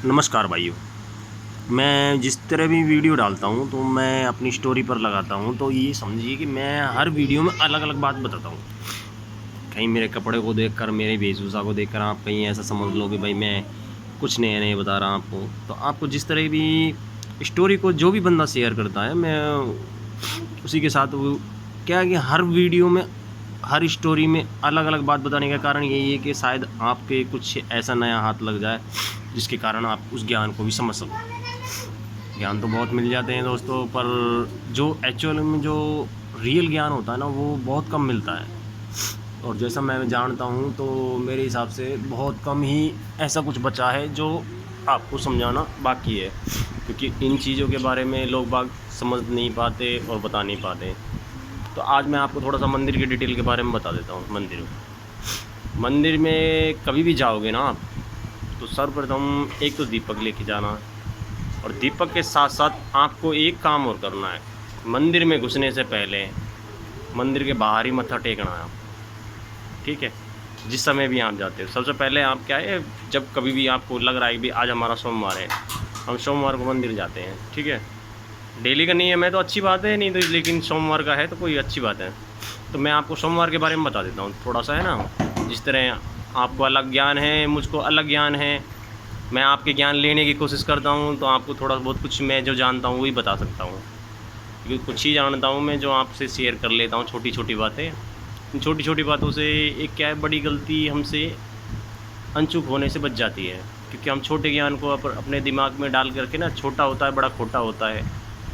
नमस्कार भाइयों। मैं जिस तरह भी वीडियो डालता हूँ तो मैं अपनी स्टोरी पर लगाता हूँ, तो ये समझिए कि मैं हर वीडियो में अलग अलग बात बताता हूँ। कहीं मेरे कपड़े को देखकर, मेरे वेशभूषा को देखकर आप कहीं ऐसा समझ लो कि भाई मैं कुछ नया नहीं बता रहा आपको। तो आपको जिस तरह भी स्टोरी को जो भी बंदा शेयर करता है, मैं उसी के साथ वो क्या है कि हर वीडियो में, हर स्टोरी में अलग अलग बात बताने का कारण यही है कि शायद आपके कुछ ऐसा नया हाथ लग जाए जिसके कारण आप उस ज्ञान को भी समझ सको। ज्ञान तो बहुत मिल जाते हैं दोस्तों, पर जो एक्चुअल में जो रियल ज्ञान होता है ना, वो बहुत कम मिलता है। और जैसा मैं जानता हूँ तो मेरे हिसाब से बहुत कम ही ऐसा कुछ बचा है जो आपको समझाना बाकी है, क्योंकि इन चीज़ों के बारे में लोग बाग समझ नहीं पाते और बता नहीं पाते। तो आज मैं आपको थोड़ा सा मंदिर की डिटेल के बारे में बता देता हूँ। मंदिर में कभी भी जाओगे ना आप, तो सर्वप्रथम एक तो दीपक लेके जाना, और दीपक के साथ साथ आपको एक काम और करना है। मंदिर में घुसने से पहले मंदिर के बाहर ही मत्था टेकना है, ठीक है। जिस समय भी आप जाते हो, सबसे पहले आप क्या है, जब कभी भी आपको लग रहा है कि आज हमारा सोमवार है, हम सोमवार को मंदिर जाते हैं, ठीक है। डेली का नियम है तो अच्छी बात है, नहीं तो लेकिन सोमवार का है तो कोई अच्छी बात है। तो मैं आपको सोमवार के बारे में बता देता हूँ थोड़ा सा, है ना। जिस तरह आपको अलग ज्ञान है, मुझको अलग ज्ञान है, मैं आपके ज्ञान लेने की कोशिश करता हूँ, तो आपको थोड़ा बहुत कुछ मैं जो जानता हूँ वही बता सकता हूँ, क्योंकि कुछ ही जानता हूँ मैं जो आपसे शेयर कर लेता हूँ, छोटी छोटी बातें। छोटी छोटी बातों से एक क्या है, बड़ी गलती हमसे अनचूक होने से बच जाती है, क्योंकि हम छोटे ज्ञान को अपने दिमाग में डाल करके ना, छोटा होता है बड़ा खोटा होता है,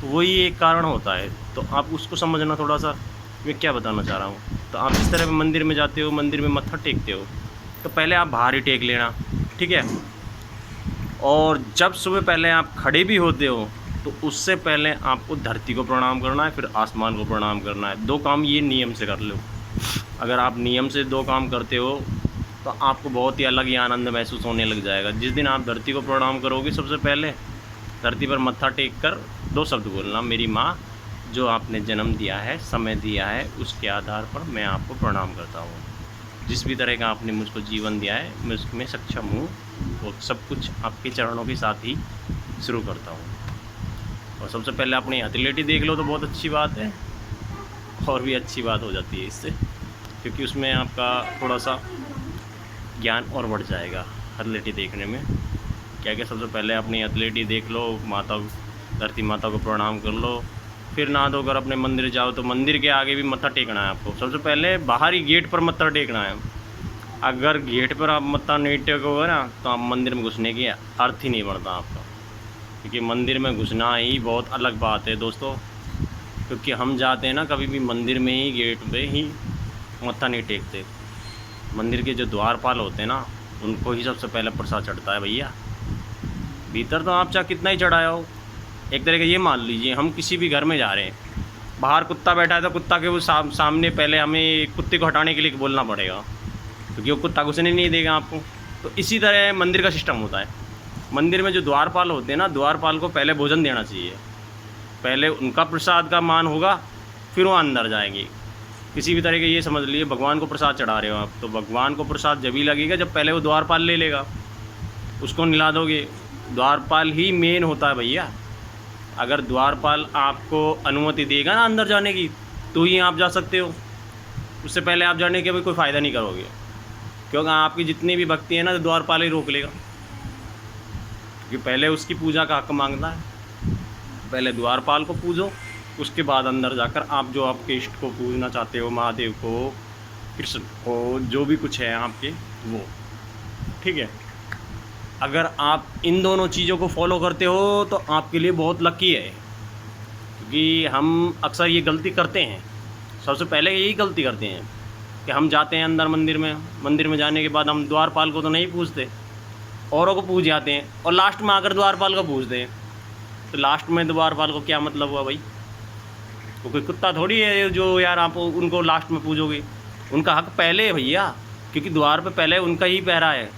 तो वही एक कारण होता है। तो आप उसको समझना थोड़ा सा, मैं क्या बताना चाह रहा हूँ। तो आप जिस तरह मंदिर में जाते हो, मंदिर में मत्था टेकते हो, तो पहले आप बाहर ही टेक लेना, ठीक है। और जब सुबह पहले आप खड़े भी होते हो, तो उससे पहले आपको धरती को प्रणाम करना है, फिर आसमान को प्रणाम करना है। दो काम ये नियम से कर लो। अगर आप नियम से दो काम करते हो तो आपको बहुत ही अलग ही आनंद महसूस होने लग जाएगा। जिस दिन आप धरती को प्रणाम करोगे, सबसे पहले धरती पर मत्था टेक कर दो शब्द बोलना, मेरी माँ, जो आपने जन्म दिया है, समय दिया है, उसके आधार पर मैं आपको प्रणाम करता हूँ। जिस भी तरह का आपने मुझको जीवन दिया है, मैं उसमें सक्षम हूँ, और सब कुछ आपके चरणों के साथ ही शुरू करता हूँ। और सबसे पहले अपनी एथलेटी देख लो तो बहुत अच्छी बात है, और भी अच्छी बात हो जाती है इससे, क्योंकि उसमें आपका थोड़ा सा ज्ञान और बढ़ जाएगा एथलेटी देखने में। क्या क्या, सबसे पहले अपनी एथलेटी देख लो, माता, धरती माता को प्रणाम कर लो, फिर नहा धोकर अपने मंदिर जाओ, तो मंदिर के आगे भी मत्था टेकना है आपको। सबसे पहले बाहर ही गेट पर मत्था टेकना है। अगर गेट पर आप मत्था नहीं टेकोगे ना, तो आप मंदिर में घुसने की अर्थ ही नहीं बनता आपका, क्योंकि मंदिर में घुसना ही बहुत अलग बात है दोस्तों। क्योंकि हम जाते हैं ना कभी भी मंदिर में ही, गेट पे ही मत्था नहीं टेकते। मंदिर के जो द्वारपाल होते हैं ना, उनको ही सबसे पहले प्रसाद चढ़ता है भैया। भीतर तो आप चाहे कितना ही चढ़ाया हो, एक तरह का ये मान लीजिए, हम किसी भी घर में जा रहे हैं, बाहर कुत्ता बैठा है तो कुत्ता के वो सामने पहले हमें कुत्ते को हटाने के लिए बोलना पड़ेगा, क्योंकि वो कुत्ता घुसने नहीं देगा आपको। तो इसी तरह मंदिर का सिस्टम होता है। मंदिर में जो द्वारपाल होते हैं ना, द्वारपाल को पहले भोजन देना चाहिए, पहले उनका प्रसाद का मान होगा, फिर वो अंदर जाएंगे। किसी भी तरह के, ये समझ लीजिए भगवान को प्रसाद चढ़ा रहे हो आप, तो भगवान को प्रसाद जब ही लगेगा जब पहले वो द्वारपाल ले लेगा, उसको निला दोगे। द्वारपाल ही मेन होता है भैया। अगर द्वारपाल आपको अनुमति देगा ना अंदर जाने की, तो ही आप जा सकते हो। उससे पहले आप जाने के भी कोई फ़ायदा नहीं करोगे, क्योंकि आपकी जितनी भी भक्ति है ना, तो द्वारपाल ही रोक लेगा, क्योंकि पहले उसकी पूजा का हक मांगता है। पहले द्वारपाल को पूजो, उसके बाद अंदर जाकर आप जो आपके इष्ट को पूजना चाहते हो, महादेव को, कृष्ण को, जो भी कुछ है आपके, वो, ठीक है। अगर आप इन दोनों चीज़ों को फॉलो करते हो तो आपके लिए बहुत लकी है, क्योंकि हम अक्सर ये गलती करते हैं। सबसे पहले यही गलती करते हैं कि हम जाते हैं अंदर मंदिर में जाने के बाद हम द्वारपाल को तो नहीं पूछते, औरों को पूछ जाते हैं, और लास्ट में आकर द्वारपाल को पूछते हैं। तो लास्ट में द्वारपाल को क्या मतलब हुआ भाई? वो कोई कुत्ता थोड़ी है जो यार आप उनको लास्ट में पूछोगे। उनका हक पहले है भैया, क्योंकि द्वार पे पहले उनका ही पहरा है।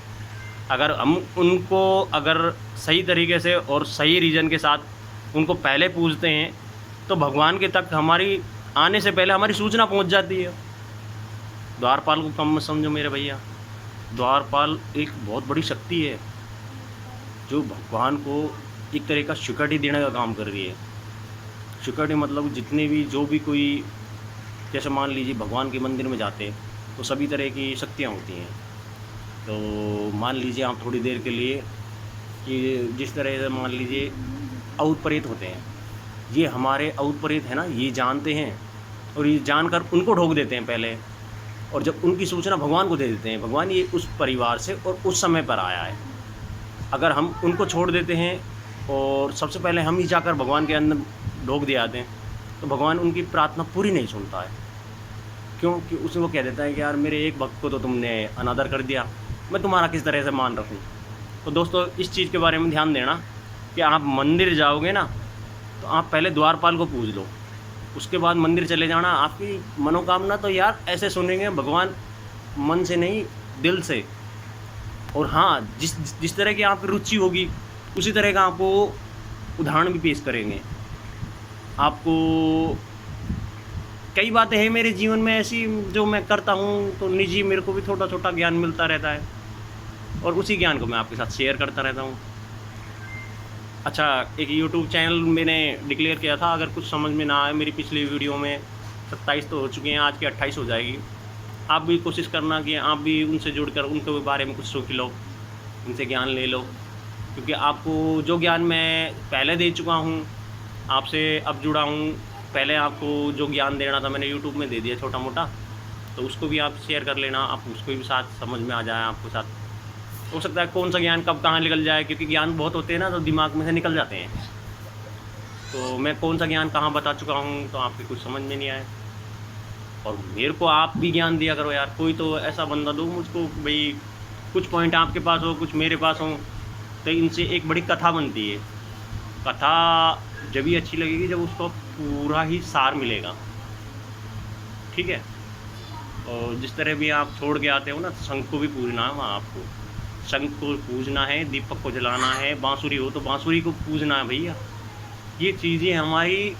अगर हम उनको अगर सही तरीके से और सही रीज़न के साथ उनको पहले पूछते हैं, तो भगवान के तक हमारी आने से पहले हमारी सूचना पहुंच जाती है। द्वारपाल को कम मत समझो मेरे भैया। द्वारपाल एक बहुत बड़ी शक्ति है जो भगवान को एक तरह का सिक्योरिटी देने का काम कर रही है। सिक्योरिटी मतलब जितने भी जो भी कोई, जैसे मान लीजिए भगवान के मंदिर में जाते हैं तो सभी तरह की शक्तियाँ होती हैं। तो मान लीजिए आप थोड़ी देर के लिए कि जिस तरह से मान लीजिए अभूत प्रेत होते हैं, ये हमारे अभूत प्रेत है ना, ये जानते हैं और ये जानकर उनको ढोक देते हैं पहले, और जब उनकी सूचना भगवान को दे देते हैं, भगवान ये उस परिवार से और उस समय पर आया है। अगर हम उनको छोड़ देते हैं और सबसे पहले हम ही जाकर भगवान के अंदर ढोक दिए आते हैं तो भगवान उनकी प्रार्थना पूरी नहीं सुनता है। क्योंकि उसे वो कह देता है कि यार मेरे एक भक्त को तो तुमने अनादर कर दिया, मैं तुम्हारा किस तरह से मान रखूँ। तो दोस्तों इस चीज़ के बारे में ध्यान देना कि आप मंदिर जाओगे ना तो आप पहले द्वारपाल को पूज लो, उसके बाद मंदिर चले जाना। आपकी मनोकामना तो यार ऐसे सुनेंगे भगवान, मन से नहीं दिल से। और हाँ, जिस तरह की आपकी रुचि होगी उसी तरह का आपको उदाहरण भी पेश करेंगे। आपको कई बातें हैं मेरे जीवन में ऐसी जो मैं करता हूँ तो निजी मेरे को भी छोटा छोटा ज्ञान मिलता रहता है और उसी ज्ञान को मैं आपके साथ शेयर करता रहता हूँ। अच्छा, एक यूट्यूब चैनल मैंने डिक्लेयर किया था, अगर कुछ समझ में ना आए मेरी पिछली वीडियो में 27 तो हो चुके हैं, आज की 28 हो जाएगी। आप भी कोशिश करना कि आप भी उनसे जुड़कर उनके बारे में कुछ सीख लो, उनसे ज्ञान ले लो। क्योंकि आपको जो ज्ञान मैं पहले दे चुका हूँ, आपसे अब जुड़ा हूँ, पहले आपको जो ज्ञान देना था मैंने यूट्यूब में दे दिया छोटा मोटा, तो उसको भी आप शेयर कर लेना, आप उसको भी साथ समझ में आ जाए आपको साथ। हो सकता है कौन सा ज्ञान कब कहाँ निकल जाए, क्योंकि ज्ञान बहुत होते हैं ना तो दिमाग में से निकल जाते हैं। तो मैं कौन सा ज्ञान कहाँ बता चुका हूँ तो आपकी कुछ समझ में नहीं आए। और मेरे को आप भी ज्ञान दिया करो यार, कोई तो ऐसा बंदा दो मुझको भाई, कुछ पॉइंट आपके पास हो कुछ मेरे पास हो, तो इनसे एक बड़ी कथा बनती है। कथा जब भी अच्छी लगेगी जब उसको पूरा ही सार मिलेगा, ठीक है। और जिस तरह भी आप छोड़ के आते हो ना, शंख को भी पूजना है वहाँ आपको, शंख को पूजना है, दीपक को जलाना है, बांसुरी हो तो बांसुरी को पूजना है भैया। ये चीज़ें हमारी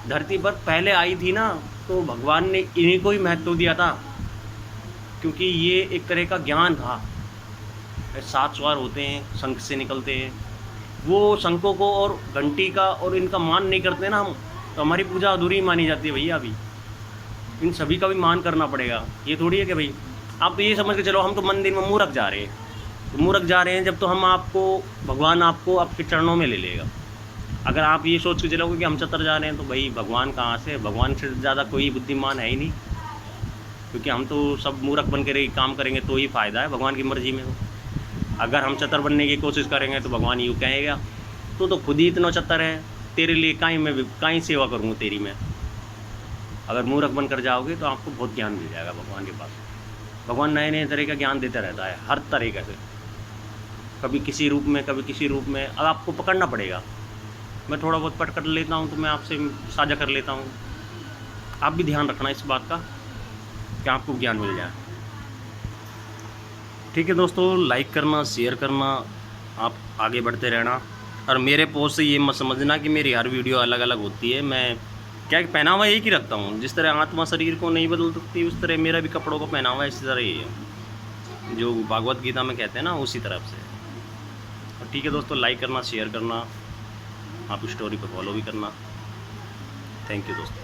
धरती पर पहले आई थी ना तो भगवान ने इन्हीं को ही महत्व दिया था, क्योंकि ये एक तरह का ज्ञान था। 7 स्वर होते हैं, शंख से निकलते हैं, वो शंखों को और घंटी का और इनका मान नहीं करते ना हम, तो हमारी पूजा अधूरी मानी जाती है भैया। अभी इन सभी का भी मान करना पड़ेगा। ये थोड़ी है कि भाई आप तो ये समझ के चलो हम तो मंदिर में मूर्ख जा रहे हैं, तो मूर्ख जा रहे हैं जब तो हम आपको, भगवान आपको आपके चरणों में ले लेगा। अगर आप ये सोच के चलोगे कि हम चतर जा रहे हैं तो भाई भगवान कहाँ से, भगवान से ज़्यादा कोई बुद्धिमान है ही नहीं, क्योंकि हम तो सब मूर्ख बन के काम करेंगे तो ही फ़ायदा है भगवान की मर्जी में। तो अगर हम चतर बनने की कोशिश करेंगे तो भगवान यूँ कहेगा तो खुद ही इतना चतर है, तेरे लिए काहीं सेवा करूँगा तेरी मैं। अगर मूर्ख बनकर जाओगे तो आपको बहुत ज्ञान मिल जाएगा भगवान के पास। भगवान नए नए तरह का ज्ञान देता रहता है हर तरीके से, कभी किसी रूप में कभी किसी रूप में। अब आपको पकड़ना पड़ेगा। मैं थोड़ा बहुत पढ़ कर लेता हूँ तो मैं आपसे साझा कर लेता हूँ। आप भी ध्यान रखना इस बात का कि आपको ज्ञान मिल जाए। ठीक है दोस्तों, लाइक करना, शेयर करना, आप आगे बढ़ते रहना। और मेरे पोस्ट से ये मत समझना कि मेरी हर वीडियो अलग अलग होती है। मैं क्या पहनावा एक ही रखता हूँ, जिस तरह आत्मा शरीर को नहीं बदल सकती उस तरह मेरा भी कपड़ों का पहनावा इसी तरह ही है, जो भागवत गीता में कहते हैं ना उसी तरफ से। और ठीक है दोस्तों, लाइक करना, शेयर करना, आप स्टोरी पर फॉलो भी करना। थैंक यू दोस्तों।